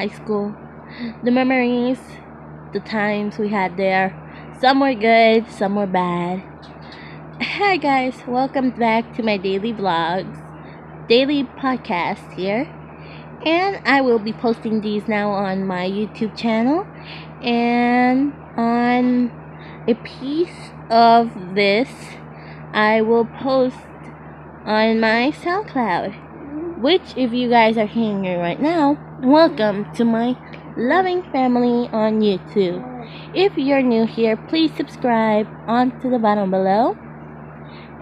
high school, the memories, the times we had there. Some were good, some were bad. Hi guys, welcome back to my daily vlogs, daily podcast here. And I will be posting these now on my YouTube channel and on a piece of this I will post on my SoundCloud, which if you guys are hearing it right now, welcome to my loving family on YouTube. If you're new here, please subscribe onto the bottom below.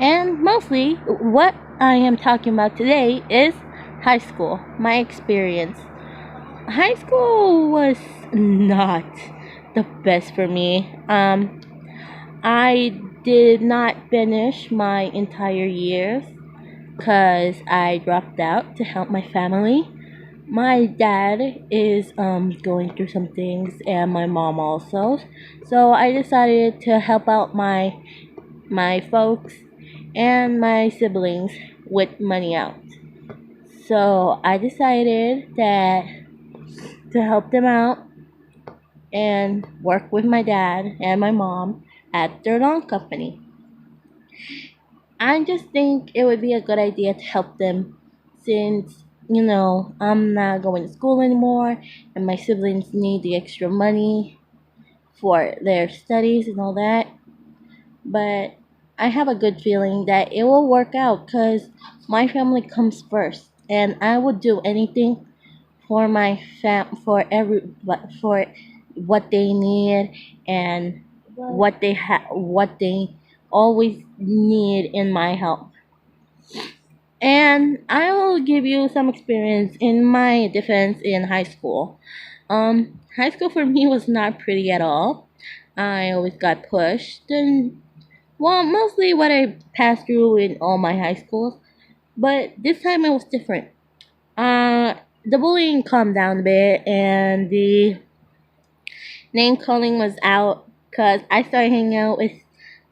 And mostly what I am talking about today is high school, my experience. High school was not the best for me. I did not finish my entire years because I dropped out to help my family. My dad is going through some things and my mom also. So I decided to help out my folks and my siblings with money out. So I decided that to help them out and work with my dad and my mom at their lawn company. I just think it would be a good idea to help them since, I'm not going to school anymore and my siblings need the extra money for their studies and all that. But I have a good feeling that it will work out because my family comes first and I would do anything for my for what they need and what they always need in my help. And I will give you some experience in my defense in high school. High school for me was not pretty at all. I always got pushed and mostly what I passed through in all my high schools, but this time it was different. The bullying calmed down a bit and the name calling was out because I started hanging out with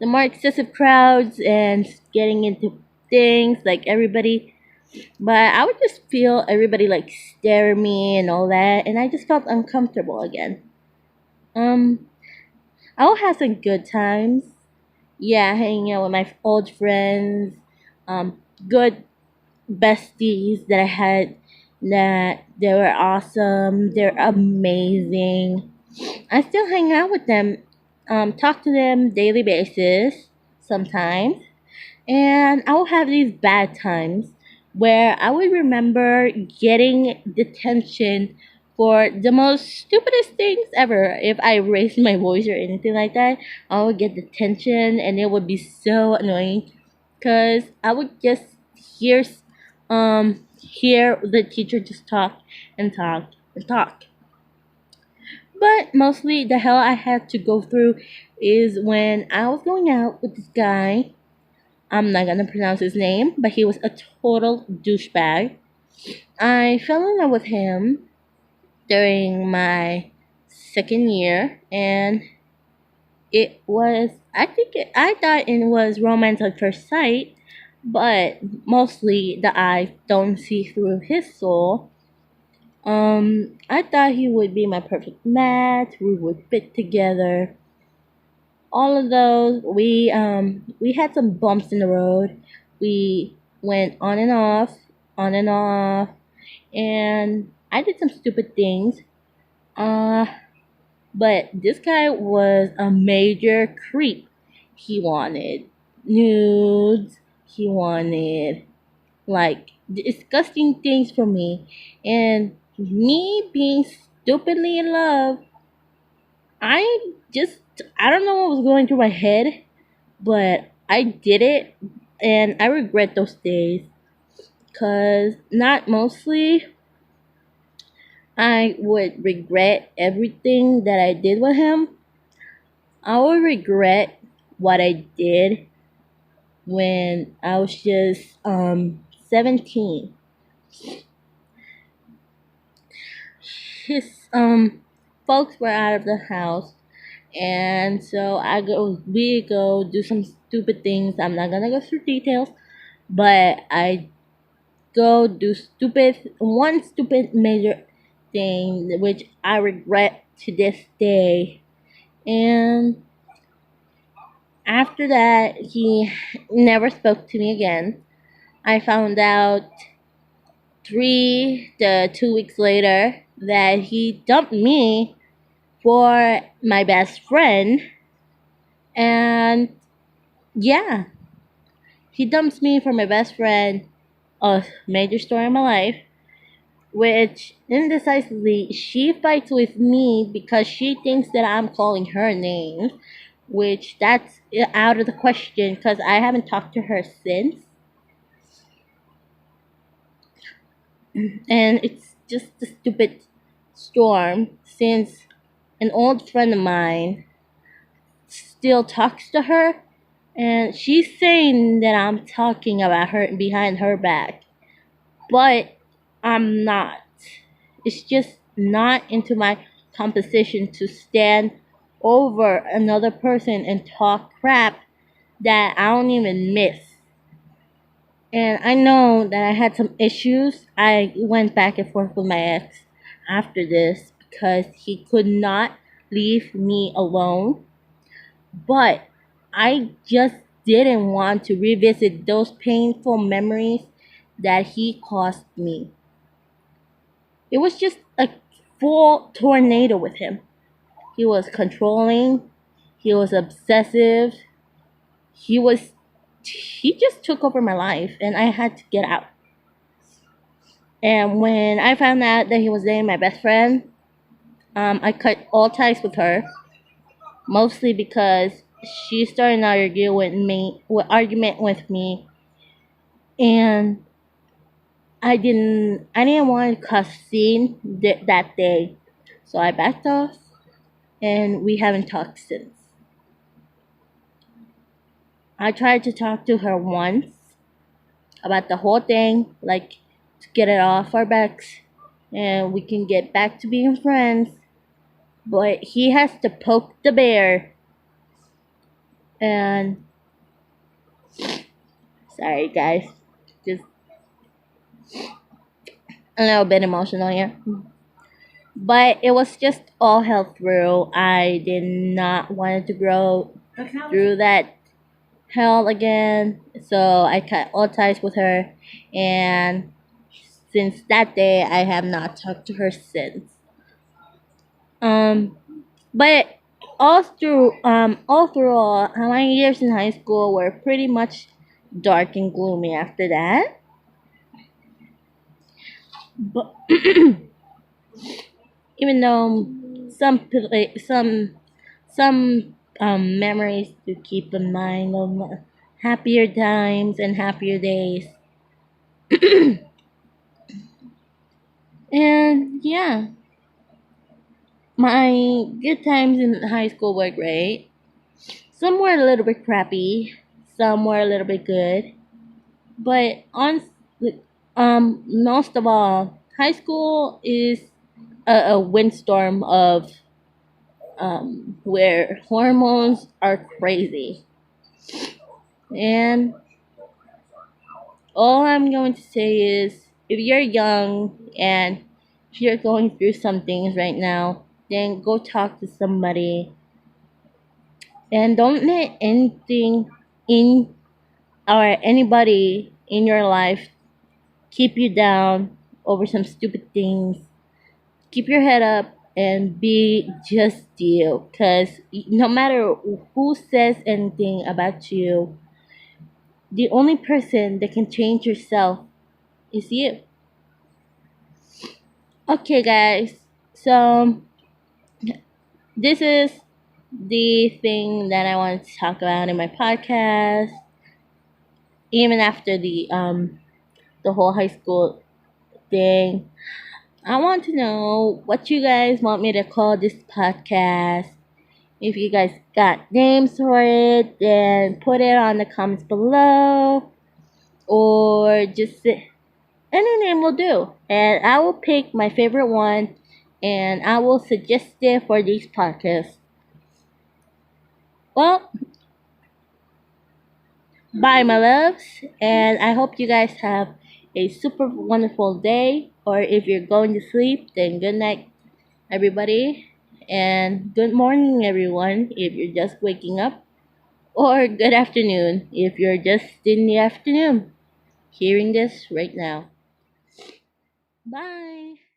the more excessive crowds and getting into things like everybody. But I would just feel everybody like stare at me and all that, and I just felt uncomfortable again. I will have some good times. Yeah, hanging out with my old friends, good besties that I had that they were awesome, they're amazing. I still hang out with them, talk to them daily basis sometimes. And I will have these bad times where I would remember getting detention for the most stupidest things ever. If I raised my voice or anything like that, I would get detention and it would be so annoying because I would just hear hear the teacher just talk and talk and talk. But mostly the hell I had to go through is when I was going out with this guy. I'm not gonna pronounce his name, but he was a total douchebag. I fell in love with him during my second year, and I thought it was romance at first sight, but mostly the eyes don't see through his soul. I thought he would be my perfect match. We would fit together. All of those, we had some bumps in the road. We went on and off, and I did some stupid things. Uh, but this guy was a major creep. He wanted nudes. He wanted like disgusting things from me, and me being stupidly in love, I don't know what was going through my head, but I did it, and I regret those days. Cause not mostly, I would regret everything that I did with him. I would regret what I did when I was just 17. His folks were out of the house, and so we go do some stupid things. I'm not gonna go through details, but I go do one stupid major thing which I regret to this day. And after that, he never spoke to me again. I found out 2 weeks later that he dumped me for my best friend. And yeah, he dumps me for my best friend. A major story in my life, which indecisively she fights with me because she thinks that I'm calling her names, which that's out of the question because I haven't talked to her since. And it's just a stupid storm since an old friend of mine still talks to her, and she's saying that I'm talking about her behind her back, but I'm not. It's just not into my composition to stand over another person and talk crap that I don't even miss. And I know that I had some issues. I went back and forth with my ex after this because he could not leave me alone. But I just didn't want to revisit those painful memories that he caused me. It was just a full tornado with him. He was controlling, he was obsessive, he was he just took over my life and I had to get out. And when I found out that he was dating my best friend, I cut all ties with her, mostly because she started an argument with me, and I didn't want to cause scene that day, so I backed off, and we haven't talked since. I tried to talk to her once about the whole thing, like to get it off our backs, and we can get back to being friends. But he has to poke the bear, and sorry guys, just a little bit emotional here. But it was just all hell through. I did not want to grow through that hell again. So I cut all ties with her, and since that day I have not talked to her since. Um but all through my years in high school were pretty much dark and gloomy after that. But even though some memories to keep in mind of happier times and happier days. And yeah, my good times in high school were great. Some were a little bit crappy, some were a little bit good, but on most of all, high school is a windstorm of where hormones are crazy. And all I'm going to say is if you're young and if you're going through some things right now, then go talk to somebody and don't let anything in or anybody in your life keep you down over some stupid things. Keep your head up and be just you, because no matter who says anything about you, the only person that can change yourself is you. Okay, guys, so this is the thing that I want to talk about in my podcast. Even after the whole high school thing, I want to know what you guys want me to call this podcast. If you guys got names for it, then put it on the comments below, or just any name will do. And I will pick my favorite one, and I will suggest it for these podcasts. Well, bye, my loves, and I hope you guys have a super wonderful day. Or if you're going to sleep, then good night, everybody. And good morning, everyone, if you're just waking up. Or good afternoon, if you're just in the afternoon hearing this right now. Bye.